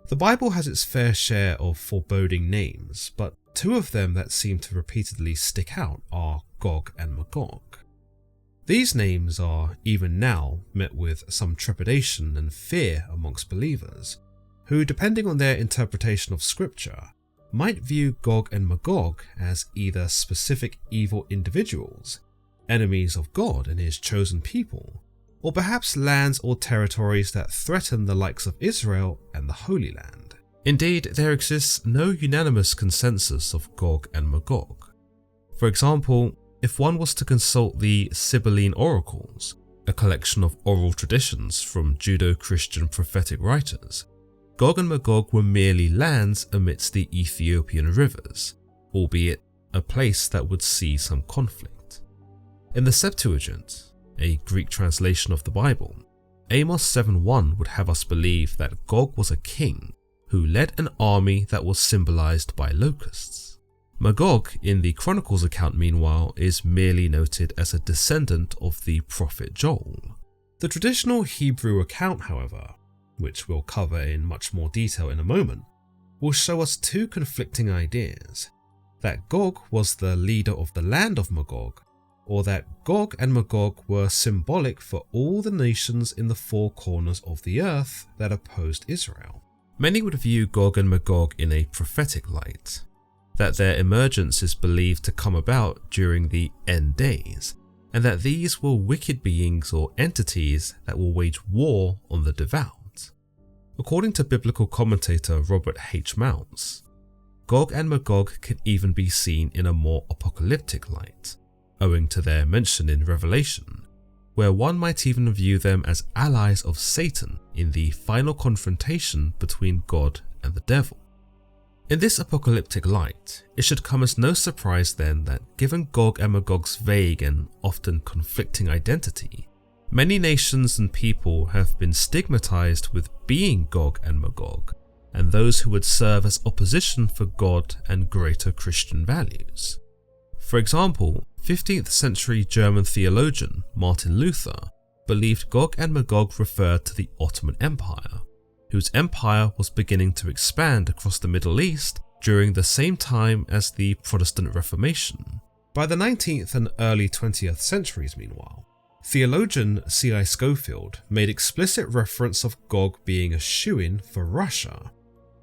The Bible has its fair share of foreboding names, but two of them that seem to repeatedly stick out are Gog and Magog. These names are even now met with some trepidation and fear amongst believers, who, depending on their interpretation of scripture, might view Gog and Magog as either specific evil individuals, enemies of God and his chosen people, or perhaps lands or territories that threaten the likes of Israel and the Holy Land. Indeed, there exists no unanimous consensus of Gog and Magog. For example, if one was to consult the Sibylline Oracles, a collection of oral traditions from Judeo-Christian prophetic writers, Gog and Magog were merely lands amidst the Ethiopian rivers, albeit a place that would see some conflict. In the Septuagint, a Greek translation of the Bible, Amos 7:1 would have us believe that Gog was a king who led an army that was symbolized by locusts. Magog in the Chronicles account, meanwhile, is merely noted as a descendant of the prophet Joel. The traditional Hebrew account, however, which we'll cover in much more detail in a moment, will show us two conflicting ideas: that Gog was the leader of the land of Magog, or that Gog and Magog were symbolic for all the nations in the four corners of the earth that opposed Israel. Many would view Gog and Magog in a prophetic light, that their emergence is believed to come about during the end days, and that these were wicked beings or entities that will wage war on the devout. According to biblical commentator Robert H. Mounce, Gog and Magog can even be seen in a more apocalyptic light, owing to their mention in Revelation, where one might even view them as allies of Satan in the final confrontation between God and the devil. In this apocalyptic light, it should come as no surprise then that given Gog and Magog's vague and often conflicting identity, many nations and people have been stigmatized with being Gog and Magog, and those who would serve as opposition for God and greater Christian values. For example, 15th century German theologian Martin Luther believed Gog and Magog referred to the Ottoman Empire, whose empire was beginning to expand across the Middle East during the same time as the Protestant Reformation. By the 19th and early 20th centuries, meanwhile, theologian C.I. Scofield made explicit reference of Gog being a shoo-in for Russia,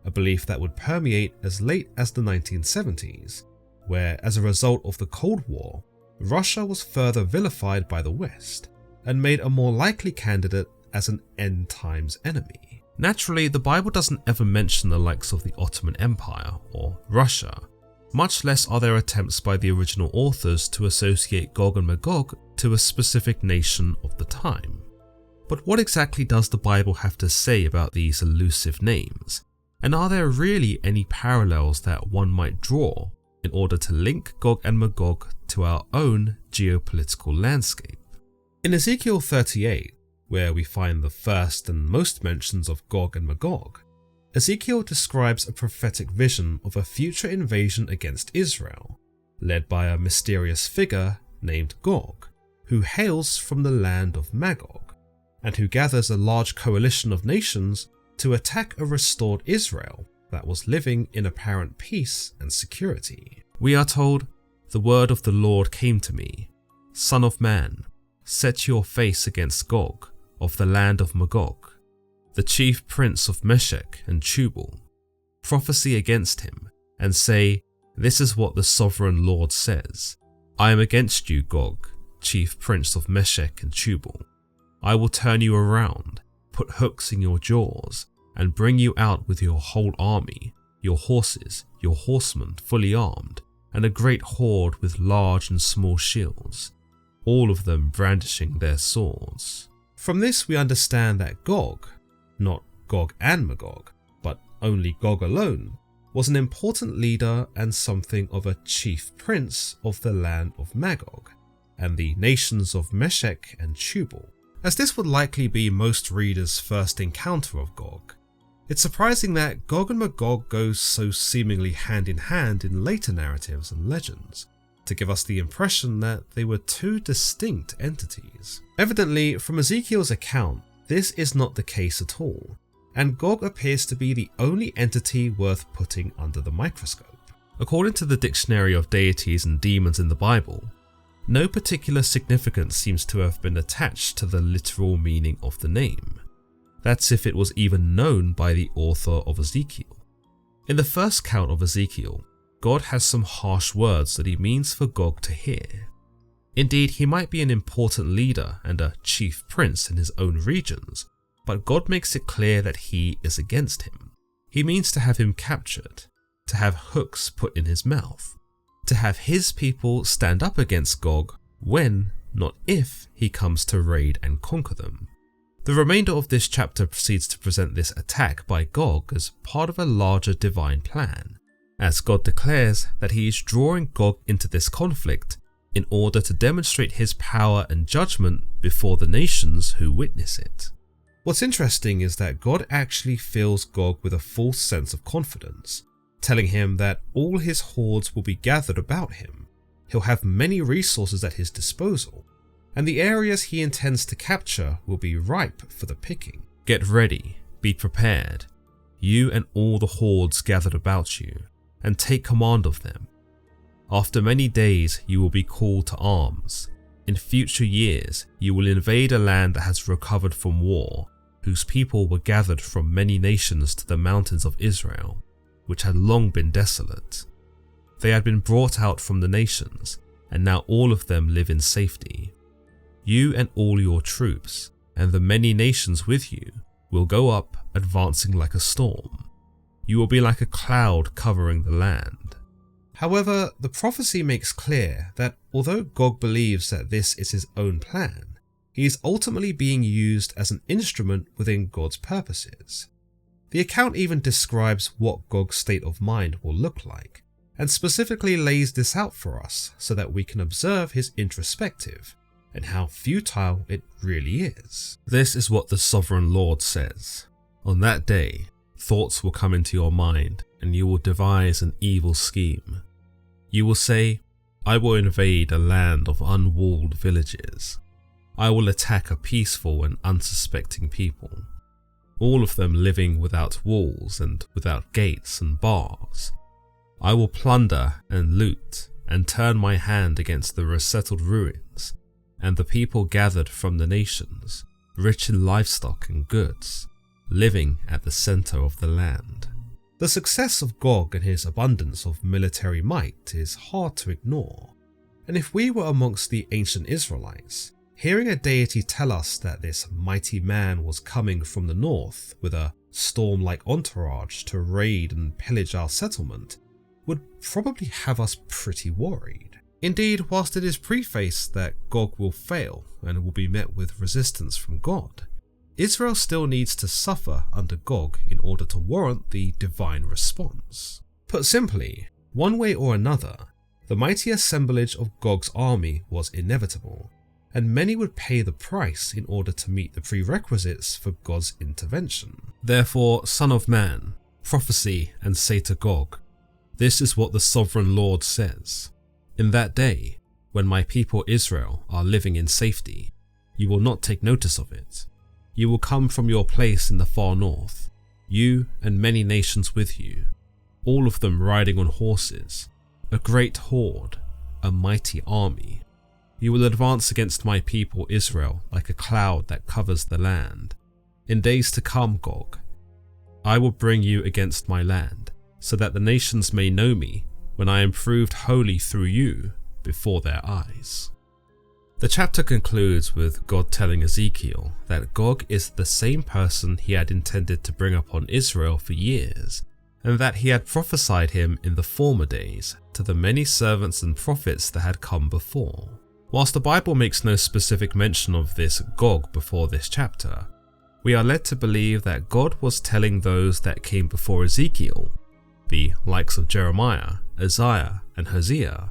a belief that would permeate as late as the 1970s, where, as a result of the Cold War, Russia was further vilified by the West and made a more likely candidate as an end times enemy. Naturally, the Bible doesn't ever mention the likes of the Ottoman Empire or Russia, much less are there attempts by the original authors to associate Gog and Magog to a specific nation of the time. But what exactly does the Bible have to say about these elusive names? And are there really any parallels that one might draw in order to link Gog and Magog to our own geopolitical landscape? In Ezekiel 38, where we find the first and most mentions of Gog and Magog, Ezekiel describes a prophetic vision of a future invasion against Israel, led by a mysterious figure named Gog, who hails from the land of Magog, and who gathers a large coalition of nations to attack a restored Israel that was living in apparent peace and security. We are told, "The word of the Lord came to me, Son of man, set your face against Gog, of the land of Magog, the chief prince of Meshech and Tubal. Prophesy against him, and say, This is what the sovereign Lord says. I am against you, Gog, chief prince of Meshech and Tubal. I will turn you around, put hooks in your jaws, and bring you out with your whole army, your horses, your horsemen fully armed, and a great horde with large and small shields, all of them brandishing their swords." From this we understand that Gog, not Gog and Magog, but only Gog alone, was an important leader and something of a chief prince of the land of Magog, and the nations of Meshech and Tubal. As this would likely be most readers' first encounter of Gog, it's surprising that Gog and Magog go so seemingly hand in hand in later narratives and legends, to give us the impression that they were two distinct entities. Evidently, from Ezekiel's account, this is not the case at all, and Gog appears to be the only entity worth putting under the microscope. According to the Dictionary of Deities and Demons in the Bible, no particular significance seems to have been attached to the literal meaning of the name. That's if it was even known by the author of Ezekiel. In the first count of Ezekiel, God has some harsh words that he means for Gog to hear. Indeed, he might be an important leader and a chief prince in his own regions, but God makes it clear that he is against him. He means to have him captured, to have hooks put in his mouth, to have his people stand up against Gog when, not if, he comes to raid and conquer them. The remainder of this chapter proceeds to present this attack by Gog as part of a larger divine plan, as God declares that he is drawing Gog into this conflict in order to demonstrate his power and judgment before the nations who witness it. What's interesting is that God actually fills Gog with a false sense of confidence, telling him that all his hordes will be gathered about him, he'll have many resources at his disposal, and the areas he intends to capture will be ripe for the picking. Get ready, be prepared, you and all the hordes gathered about you, and take command of them. After many days you will be called to arms. In future years you will invade a land that has recovered from war, whose people were gathered from many nations to the mountains of Israel, which had long been desolate. They had been brought out from the nations, and now all of them live in safety. You and all your troops, and the many nations with you, will go up, advancing like a storm. You will be like a cloud covering the land. However, the prophecy makes clear that although Gog believes that this is his own plan, he is ultimately being used as an instrument within God's purposes. The account even describes what Gog's state of mind will look like, and specifically lays this out for us so that we can observe his introspective and how futile it really is. This is what the Sovereign Lord says. On that day, thoughts will come into your mind, and you will devise an evil scheme. You will say, I will invade a land of unwalled villages. I will attack a peaceful and unsuspecting people, all of them living without walls and without gates and bars. I will plunder and loot and turn my hand against the resettled ruins and the people gathered from the nations, rich in livestock and goods, living at the center of the land. The success of Gog and his abundance of military might is hard to ignore, and if we were amongst the ancient Israelites, hearing a deity tell us that this mighty man was coming from the north with a storm-like entourage to raid and pillage our settlement would probably have us pretty worried. Indeed, whilst it is prefaced that Gog will fail and will be met with resistance from God, Israel still needs to suffer under Gog in order to warrant the divine response. Put simply, one way or another, the mighty assemblage of Gog's army was inevitable, and many would pay the price in order to meet the prerequisites for God's intervention. Therefore, Son of Man, prophesy and say to Gog, this is what the Sovereign Lord says. In that day, when my people Israel are living in safety, you will not take notice of it. You will come from your place in the far north, you and many nations with you, all of them riding on horses, a great horde, a mighty army. You will advance against my people Israel like a cloud that covers the land. In days to come, Gog, I will bring you against my land, so that the nations may know me when I am proved holy through you before their eyes. The chapter concludes with God telling Ezekiel that Gog is the same person he had intended to bring upon Israel for years, and that he had prophesied him in the former days to the many servants and prophets that had come before. Whilst the Bible makes no specific mention of this Gog before this chapter, we are led to believe that God was telling those that came before Ezekiel, the likes of Jeremiah, Isaiah, and Hosea,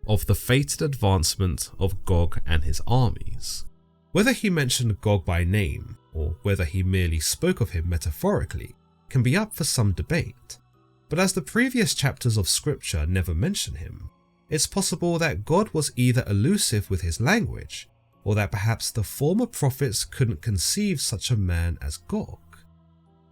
of the fated advancement of Gog and his armies. Whether he mentioned Gog by name, or whether he merely spoke of him metaphorically, can be up for some debate, but as the previous chapters of scripture never mention him, it's possible that God was either elusive with his language, or that perhaps the former prophets couldn't conceive such a man as Gog.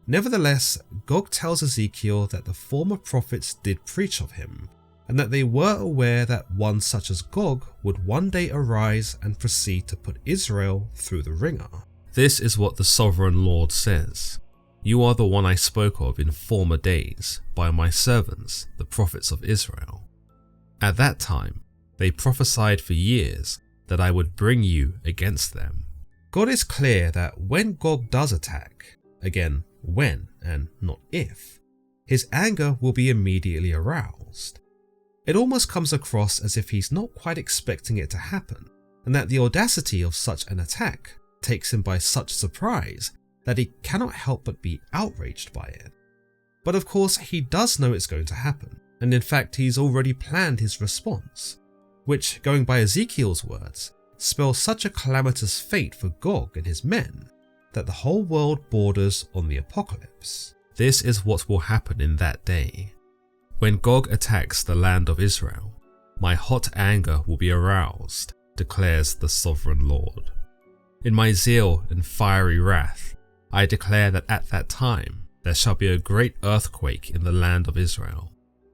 Nevertheless, Gog tells Ezekiel that the former prophets did preach of him, and that they were aware that one such as Gog would one day arise and proceed to put Israel through the ringer. This is what the Sovereign Lord says. You are the one I spoke of in former days by my servants, the prophets of Israel. At that time, they prophesied for years that I would bring you against them. God is clear that when Gog does attack, again, when and not if, his anger will be immediately aroused. It almost comes across as if he's not quite expecting it to happen, and that the audacity of such an attack takes him by such surprise that he cannot help but be outraged by it. But of course, he does know it's going to happen, and in fact he's already planned his response, which, going by Ezekiel's words, spells such a calamitous fate for Gog and his men that the whole world borders on the apocalypse. This is what will happen in that day. When Gog attacks the land of Israel, my hot anger will be aroused, declares the Sovereign Lord. In my zeal and fiery wrath, I declare that at that time there shall be a great earthquake in the land of Israel.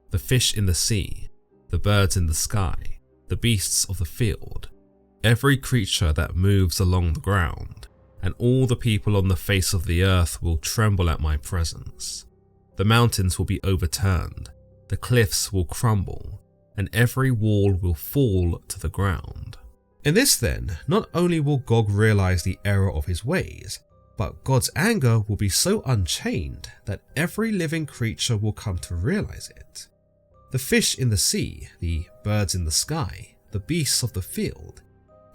The fish in the sea, the birds in the sky, the beasts of the field, every creature that moves along the ground, and all the people on the face of the earth will tremble at my presence. The mountains will be overturned, the cliffs will crumble, and every wall will fall to the ground. In this then, not only will Gog realize the error of his ways, but God's anger will be so unchained that every living creature will come to realize it. The fish in the sea, the birds in the sky, the beasts of the field,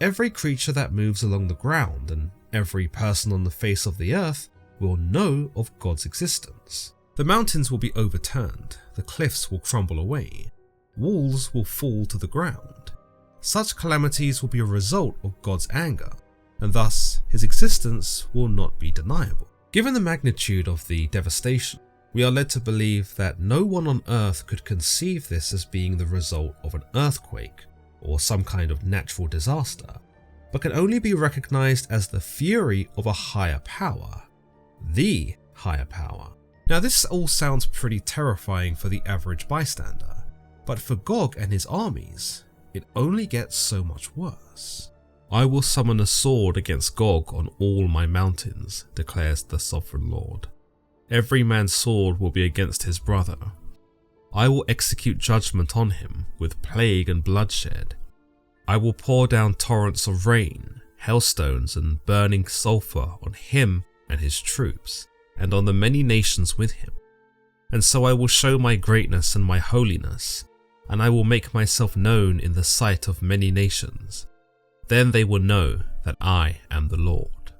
every creature that moves along the ground, and every person on the face of the earth will know of God's existence. The mountains will be overturned, the cliffs will crumble away, walls will fall to the ground. Such calamities will be a result of God's anger, and thus his existence will not be deniable. Given the magnitude of the devastation, we are led to believe that no one on earth could conceive this as being the result of an earthquake or some kind of natural disaster, but can only be recognized as the fury of a higher power, the higher power. Now this all sounds pretty terrifying for the average bystander, but for Gog and his armies, it only gets so much worse. I will summon a sword against Gog on all my mountains, declares the Sovereign Lord. Every man's sword will be against his brother. I will execute judgment on him with plague and bloodshed. I will pour down torrents of rain, hailstones and burning sulphur on him and his troops, and on the many nations with him. And so I will show my greatness and my holiness, and I will make myself known in the sight of many nations. Then they will know that I am the Lord.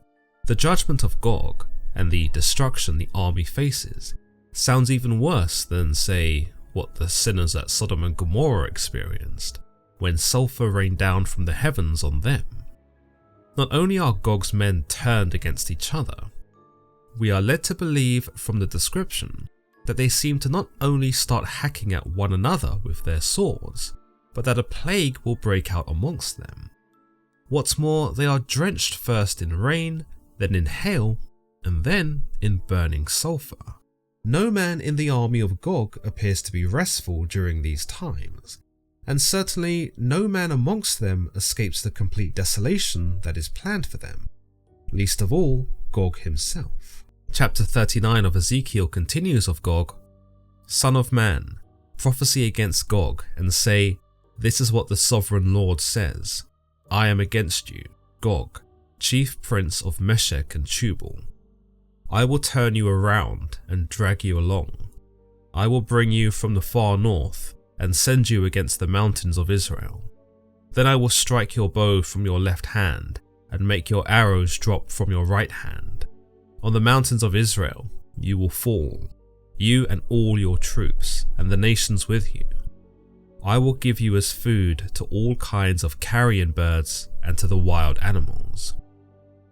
The judgment of Gog and the destruction the army faces sounds even worse than, say, what the sinners at Sodom and Gomorrah experienced when sulphur rained down from the heavens on them. Not only are Gog's men turned against each other, we are led to believe from the description that they seem to not only start hacking at one another with their swords, but that a plague will break out amongst them. What's more, they are drenched first in rain, then in hail, and then in burning sulphur. No man in the army of Gog appears to be restful during these times, and certainly no man amongst them escapes the complete desolation that is planned for them, least of all Gog himself. Chapter 39 of Ezekiel continues of Gog. Son of man, prophesy against Gog and say, this is what the Sovereign Lord says. I am against you, Gog, chief prince of Meshech and Tubal. I will turn you around and drag you along. I will bring you from the far north and send you against the mountains of Israel. Then I will strike your bow from your left hand and make your arrows drop from your right hand. On the mountains of Israel you will fall, you and all your troops and the nations with you. I will give you as food to all kinds of carrion birds and to the wild animals.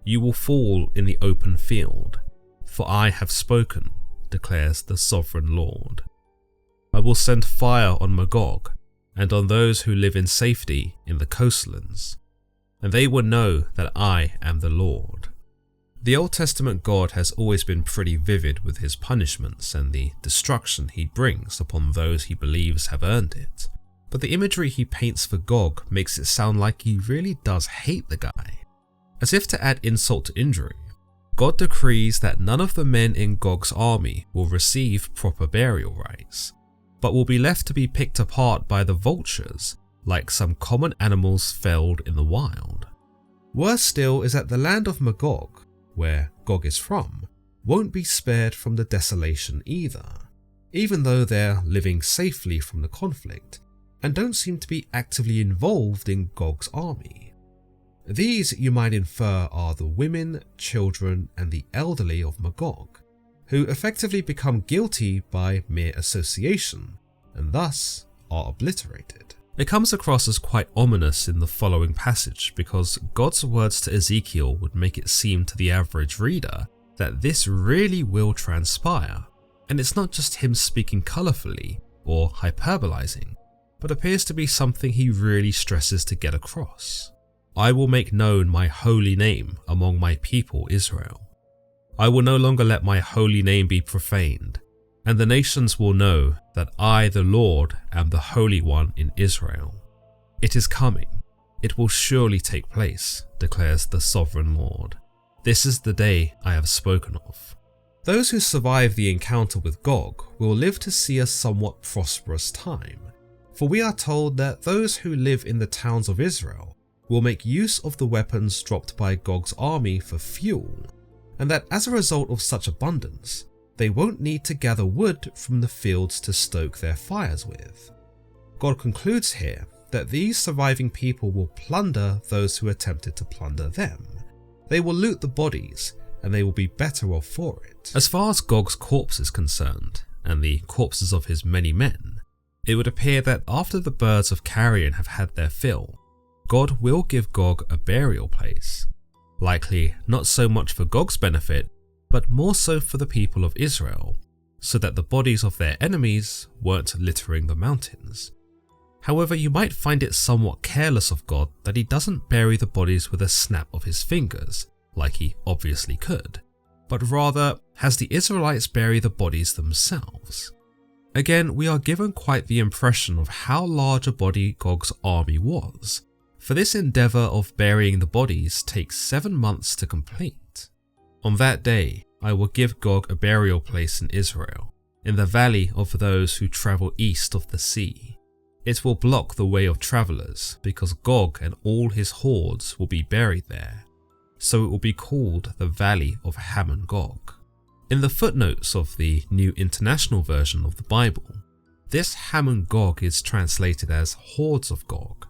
You will fall in the open field, for I have spoken, declares the Sovereign Lord. I will send fire on Magog and on those who live in safety in the coastlands, and they will know that I am the Lord. The Old Testament God has always been pretty vivid with his punishments and the destruction he brings upon those he believes have earned it. But the imagery he paints for Gog makes it sound like he really does hate the guy. As if to add insult to injury, God decrees that none of the men in Gog's army will receive proper burial rites, but will be left to be picked apart by the vultures like some common animals felled in the wild. Worse still is that the land of Magog, where Gog is from, won't be spared from the desolation either, even though they're living safely from the conflict and don't seem to be actively involved in Gog's army. These, you might infer, are the women, children, and the elderly of Magog, who effectively become guilty by mere association, and thus are obliterated. It comes across as quite ominous in the following passage because God's words to Ezekiel would make it seem to the average reader that this really will transpire, and it's not just him speaking colourfully or hyperbolizing, but appears to be something he really stresses to get across. I will make known my holy name among my people Israel. I will no longer let my holy name be profaned, and the nations will know that I, the Lord, am the Holy One in Israel. It is coming. It will surely take place, declares the Sovereign Lord. This is the day I have spoken of. Those who survive the encounter with Gog will live to see a somewhat prosperous time, for we are told that those who live in the towns of Israel will make use of the weapons dropped by Gog's army for fuel, and that as a result of such abundance, they won't need to gather wood from the fields to stoke their fires with. God concludes here that these surviving people will plunder those who attempted to plunder them. They will loot the bodies, and they will be better off for it. As far as Gog's corpse is concerned, and the corpses of his many men, it would appear that after the birds of carrion have had their fill, God will give Gog a burial place, likely not so much for Gog's benefit, but more so for the people of Israel, so that the bodies of their enemies weren't littering the mountains. However, you might find it somewhat careless of God that he doesn't bury the bodies with a snap of his fingers, like he obviously could, but rather has the Israelites bury the bodies themselves. Again, we are given quite the impression of how large a body Gog's army was, for this endeavour of burying the bodies takes 7 months to complete. On that day, I will give Gog a burial place in Israel, in the valley of those who travel east of the sea. It will block the way of travellers, because Gog and all his hordes will be buried there, so it will be called the Valley of Gog. In the footnotes of the New International Version of the Bible, this Gog is translated as Hordes of Gog.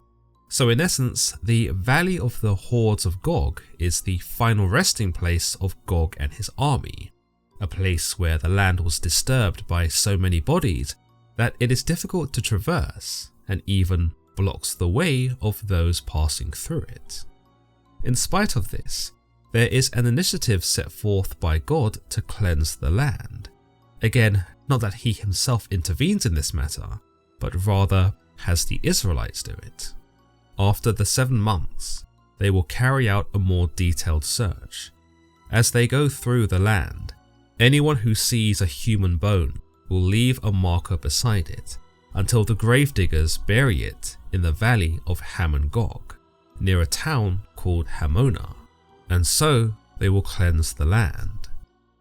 So in essence, the Valley of the Hordes of Gog is the final resting place of Gog and his army, a place where the land was disturbed by so many bodies that it is difficult to traverse and even blocks the way of those passing through it. In spite of this, there is an initiative set forth by God to cleanse the land. Again, not that he himself intervenes in this matter, but rather has the Israelites do it. After the 7 months, they will carry out a more detailed search. As they go through the land, anyone who sees a human bone will leave a marker beside it until the gravediggers bury it in the valley of Gog, near a town called Hamona, and so they will cleanse the land.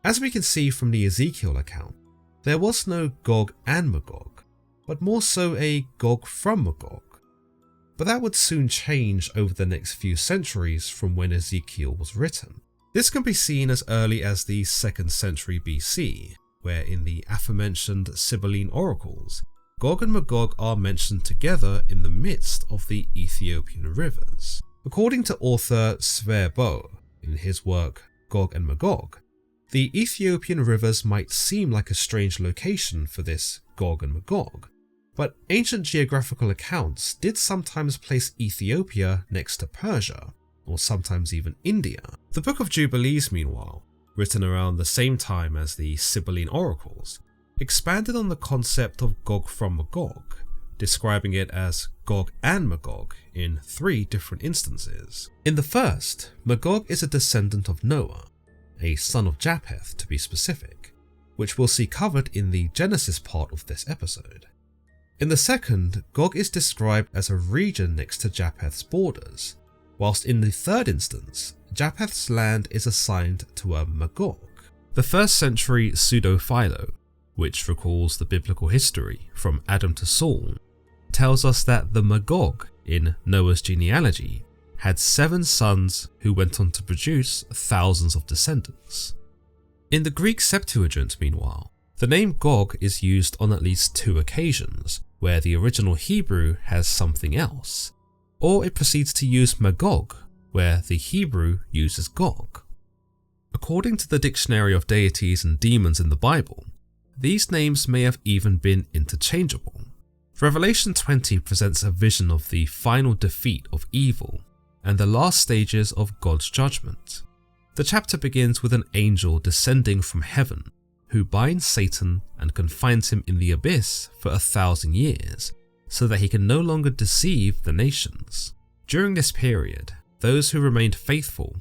As we can see from the Ezekiel account, there was no Gog and Magog, but more so a Gog from Magog. But that would soon change over the next few centuries from when Ezekiel was written. This can be seen as early as the 2nd century BC, where in the aforementioned Sibylline oracles, Gog and Magog are mentioned together in the midst of the Ethiopian rivers. According to author Sverre Bo, in his work Gog and Magog, the Ethiopian rivers might seem like a strange location for this Gog and Magog, but ancient geographical accounts did sometimes place Ethiopia next to Persia, or sometimes even India. The Book of Jubilees, meanwhile, written around the same time as the Sibylline oracles, expanded on the concept of Gog from Magog, describing it as Gog and Magog in 3 different instances. In the first, Magog is a descendant of Noah, a son of Japheth to be specific, which we'll see covered in the Genesis part of this episode. In the second, Gog is described as a region next to Japheth's borders, whilst in the third instance, Japheth's land is assigned to a Magog. The 1st century pseudo-Philo, which recalls the biblical history from Adam to Saul, tells us that the Magog in Noah's genealogy had 7 sons who went on to produce thousands of descendants. In the Greek Septuagint, meanwhile, the name Gog is used on at least 2 occasions where the original Hebrew has something else, or it proceeds to use Magog where the Hebrew uses Gog. According to the Dictionary of Deities and Demons in the Bible, these names may have even been interchangeable. Revelation 20 presents a vision of the final defeat of evil and the last stages of God's judgment. The chapter begins with an angel descending from heaven who binds Satan and confines him in the abyss for 1,000 years so that he can no longer deceive the nations. During this period, those who remained faithful,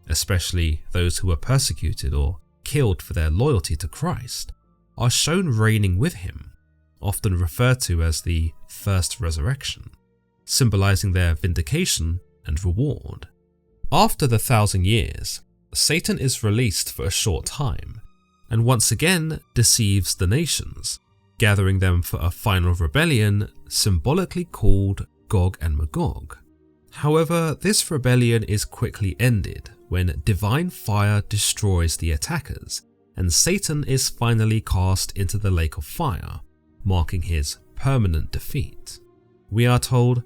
especially those who were persecuted or killed for their loyalty to Christ, are shown reigning with him, often referred to as the first resurrection, symbolizing their vindication and reward. After the 1,000 years, Satan is released for a short time, and once again deceives the nations, gathering them for a final rebellion symbolically called Gog and Magog. However, this rebellion is quickly ended when divine fire destroys the attackers, and Satan is finally cast into the lake of fire, marking his permanent defeat. We are told,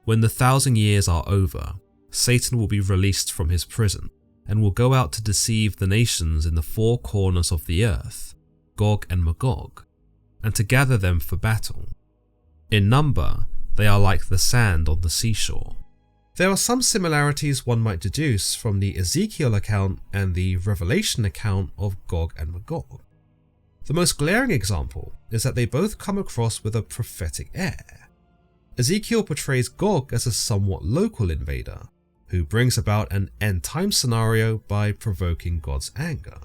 when the 1,000 years are over, Satan will be released from his prison and will go out to deceive the nations in the 4 corners of the earth, Gog and Magog, and to gather them for battle. In number, they are like the sand on the seashore. There are some similarities one might deduce from the Ezekiel account and the Revelation account of Gog and Magog. The most glaring example is that they both come across with a prophetic air. Ezekiel portrays Gog as a somewhat local invader, who brings about an end-time scenario by provoking God's anger.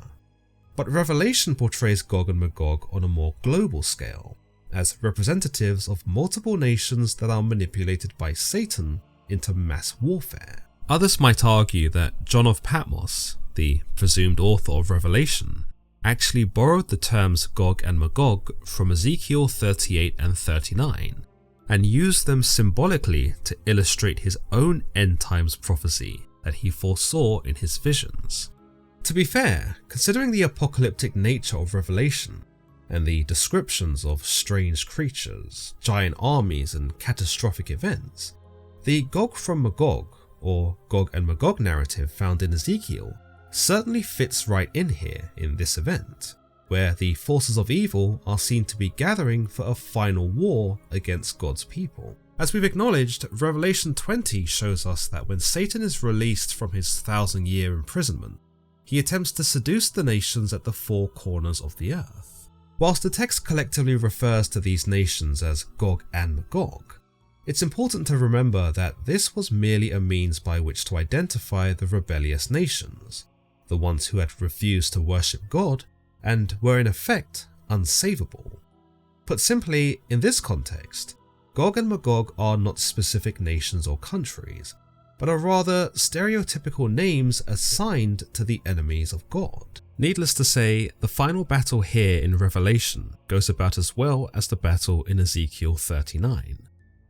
But Revelation portrays Gog and Magog on a more global scale, as representatives of multiple nations that are manipulated by Satan into mass warfare. Others might argue that John of Patmos, the presumed author of Revelation, actually borrowed the terms Gog and Magog from Ezekiel 38 and 39, and used them symbolically to illustrate his own end times prophecy that he foresaw in his visions. To be fair, considering the apocalyptic nature of Revelation, and the descriptions of strange creatures, giant armies and catastrophic events, the Gog from Magog, or Gog and Magog narrative found in Ezekiel, certainly fits right in here in this event, where the forces of evil are seen to be gathering for a final war against God's people. As we've acknowledged, Revelation 20 shows us that when Satan is released from his 1,000-year imprisonment, he attempts to seduce the nations at the 4 corners of the earth. Whilst the text collectively refers to these nations as Gog and Magog, it's important to remember that this was merely a means by which to identify the rebellious nations, the ones who had refused to worship God and were in effect unsavable. Put simply, in this context, Gog and Magog are not specific nations or countries, but are rather stereotypical names assigned to the enemies of God. Needless to say, the final battle here in Revelation goes about as well as the battle in Ezekiel 39.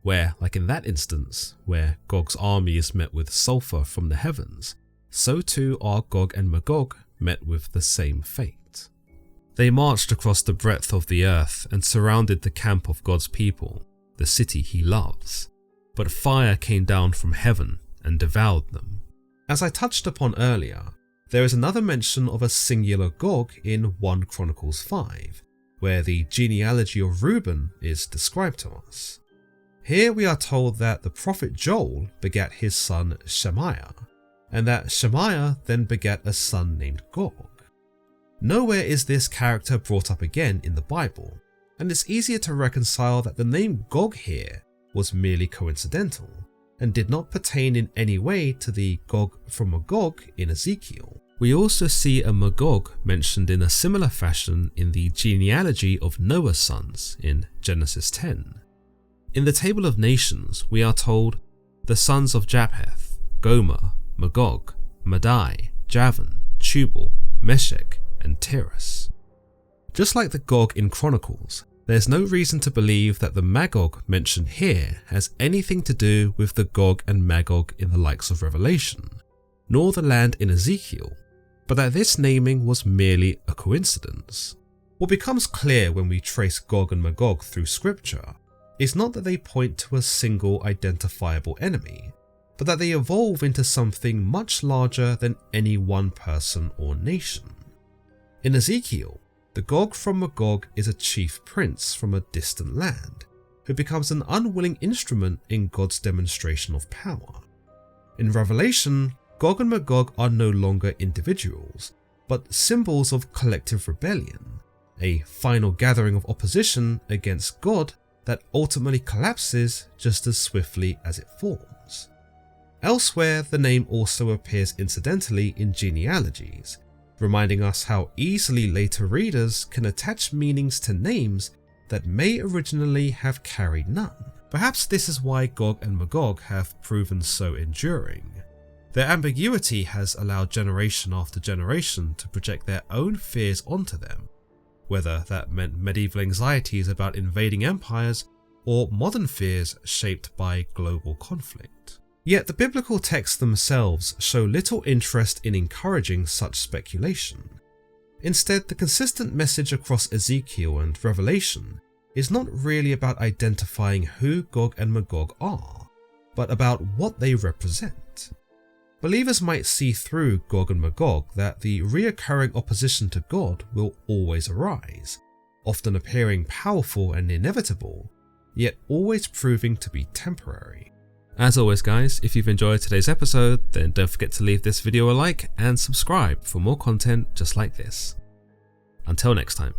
Where, like in that instance, where Gog's army is met with sulfur from the heavens, so too are Gog and Magog met with the same fate. They marched across the breadth of the earth and surrounded the camp of God's people, the city he loves, but fire came down from heaven and devoured them. As I touched upon earlier, there is another mention of a singular Gog in 1 Chronicles 5, where the genealogy of Reuben is described to us. Here we are told that the prophet Joel begat his son Shemaiah, and that Shemaiah then begat a son named Gog. Nowhere is this character brought up again in the Bible, and it's easier to reconcile that the name Gog here was merely coincidental, and did not pertain in any way to the Gog from Magog in Ezekiel. We also see a Magog mentioned in a similar fashion in the genealogy of Noah's sons in Genesis 10. In the Table of Nations, we are told, the sons of Japheth, Gomer, Magog, Madai, Javan, Tubal, Meshech, and Tiras. Just like the Gog in Chronicles, there's no reason to believe that the Magog mentioned here has anything to do with the Gog and Magog in the likes of Revelation, nor the land in Ezekiel, but that this naming was merely a coincidence. What becomes clear when we trace Gog and Magog through scripture is not that they point to a single identifiable enemy, but that they evolve into something much larger than any one person or nation. In Ezekiel, the Gog from Magog is a chief prince from a distant land, who becomes an unwilling instrument in God's demonstration of power. In Revelation, Gog and Magog are no longer individuals, but symbols of collective rebellion, a final gathering of opposition against God that ultimately collapses just as swiftly as it forms. Elsewhere, the name also appears incidentally in genealogies, reminding us how easily later readers can attach meanings to names that may originally have carried none. Perhaps this is why Gog and Magog have proven so enduring. Their ambiguity has allowed generation after generation to project their own fears onto them, whether that meant medieval anxieties about invading empires or modern fears shaped by global conflict. Yet the biblical texts themselves show little interest in encouraging such speculation. Instead, the consistent message across Ezekiel and Revelation is not really about identifying who Gog and Magog are, but about what they represent. Believers might see through Gog and Magog that the reoccurring opposition to God will always arise, often appearing powerful and inevitable, yet always proving to be temporary. As always guys, if you've enjoyed today's episode, then don't forget to leave this video a like and subscribe for more content just like this. Until next time.